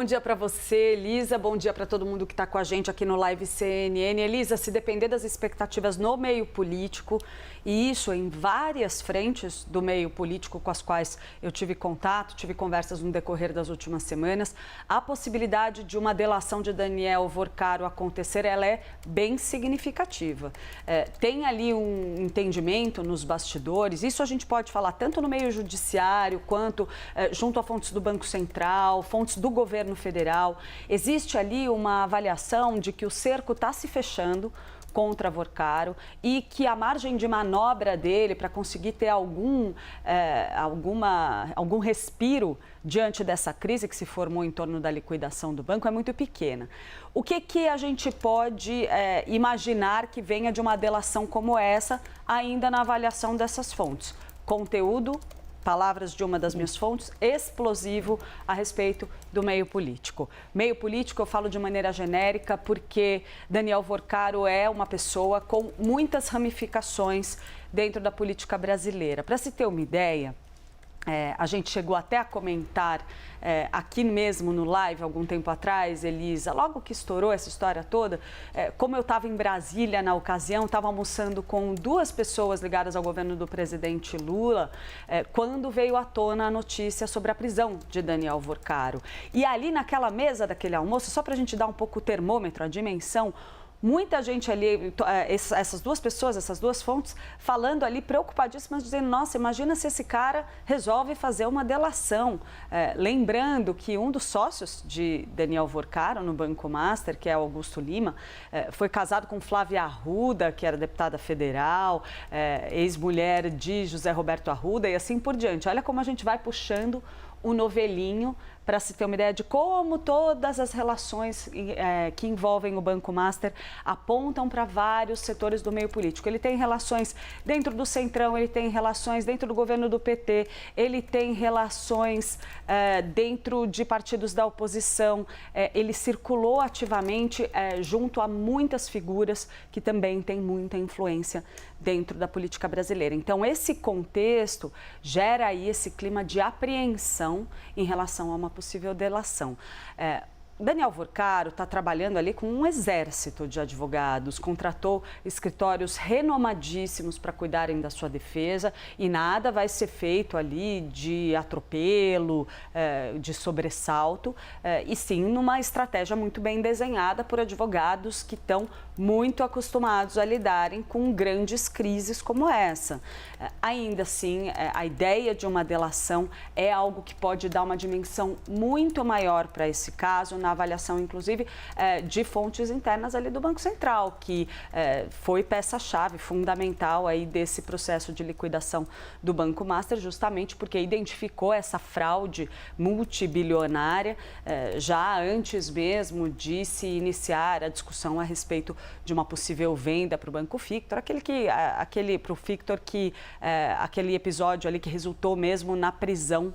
Bom dia para você, Elisa. Bom dia para todo mundo que está com a gente aqui no Live CNN. Elisa, se depender das expectativas no meio político, e isso em várias frentes do meio político com as quais eu tive contato, tive conversas no decorrer das últimas semanas, a possibilidade de uma delação de Daniel Worcaro acontecer, ela é bem significativa. Tem ali um entendimento nos bastidores, isso a gente pode falar tanto no meio judiciário, quanto junto a fontes do Banco Central, fontes do governo federal. Existe ali uma avaliação de que o cerco está se fechando contra Worcaro e que a margem de manobra dele para conseguir ter algum respiro diante dessa crise que se formou em torno da liquidação do banco é muito pequena. O que a gente pode imaginar que venha de uma delação como essa, ainda na avaliação dessas fontes? Conteúdo, palavras de uma das minhas fontes, explosivo a respeito do meio político. Meio político eu falo de maneira genérica porque Daniel Worcaro é uma pessoa com muitas ramificações dentro da política brasileira. Para se ter uma ideia, a gente chegou até a comentar aqui mesmo no live, algum tempo atrás, Elisa, logo que estourou essa história toda, como eu estava em Brasília na ocasião, estava almoçando com duas pessoas ligadas ao governo do presidente Lula, quando veio à tona a notícia sobre a prisão de Daniel Worcaro. E ali naquela mesa daquele almoço, só para a gente dar um pouco o termômetro, a dimensão, muita gente ali, essas duas pessoas, essas duas fontes, falando ali preocupadíssimas, dizendo, nossa, imagina se esse cara resolve fazer uma delação. Lembrando que um dos sócios de Daniel Worcaro no Banco Master, que é Augusto Lima, foi casado com Flávia Arruda, que era deputada federal, ex-mulher de José Roberto Arruda e assim por diante. Olha como a gente vai puxando o novelinho para se ter uma ideia de como todas as relações que envolvem o Banco Master apontam para vários setores do meio político. Ele tem relações dentro do Centrão, ele tem relações dentro do governo do PT, ele tem relações dentro de partidos da oposição, ele circulou ativamente junto a muitas figuras que também têm muita influência dentro da política brasileira. Então, esse contexto gera aí esse clima de apreensão em relação a uma possível delação. Daniel Worcaro está trabalhando ali com um exército de advogados, contratou escritórios renomadíssimos para cuidarem da sua defesa e nada vai ser feito ali de atropelo, de sobressalto, e sim numa estratégia muito bem desenhada por advogados que estão muito acostumados a lidarem com grandes crises como essa. Ainda assim, a ideia de uma delação é algo que pode dar uma dimensão muito maior para esse caso, na avaliação, inclusive, de fontes internas ali do Banco Central, que foi peça-chave fundamental aí desse processo de liquidação do Banco Master, justamente porque identificou essa fraude multibilionária já antes mesmo de se iniciar a discussão a respeito de uma possível venda para o Banco Victor, aquele episódio ali que resultou mesmo na prisão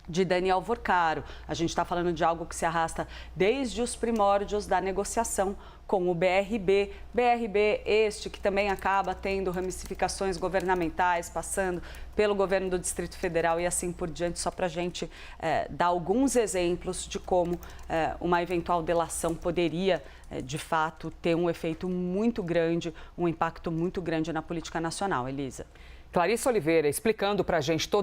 de Daniel Worcaro. A gente está falando de algo que se arrasta desde os primórdios da negociação com o BRB. BRB este que também acaba tendo ramificações governamentais, passando pelo governo do Distrito Federal e assim por diante, só para a gente dar alguns exemplos de como uma eventual delação poderia, de fato, ter um efeito muito grande, um impacto muito grande na política nacional. Elisa. Clarissa Oliveira explicando para a gente todo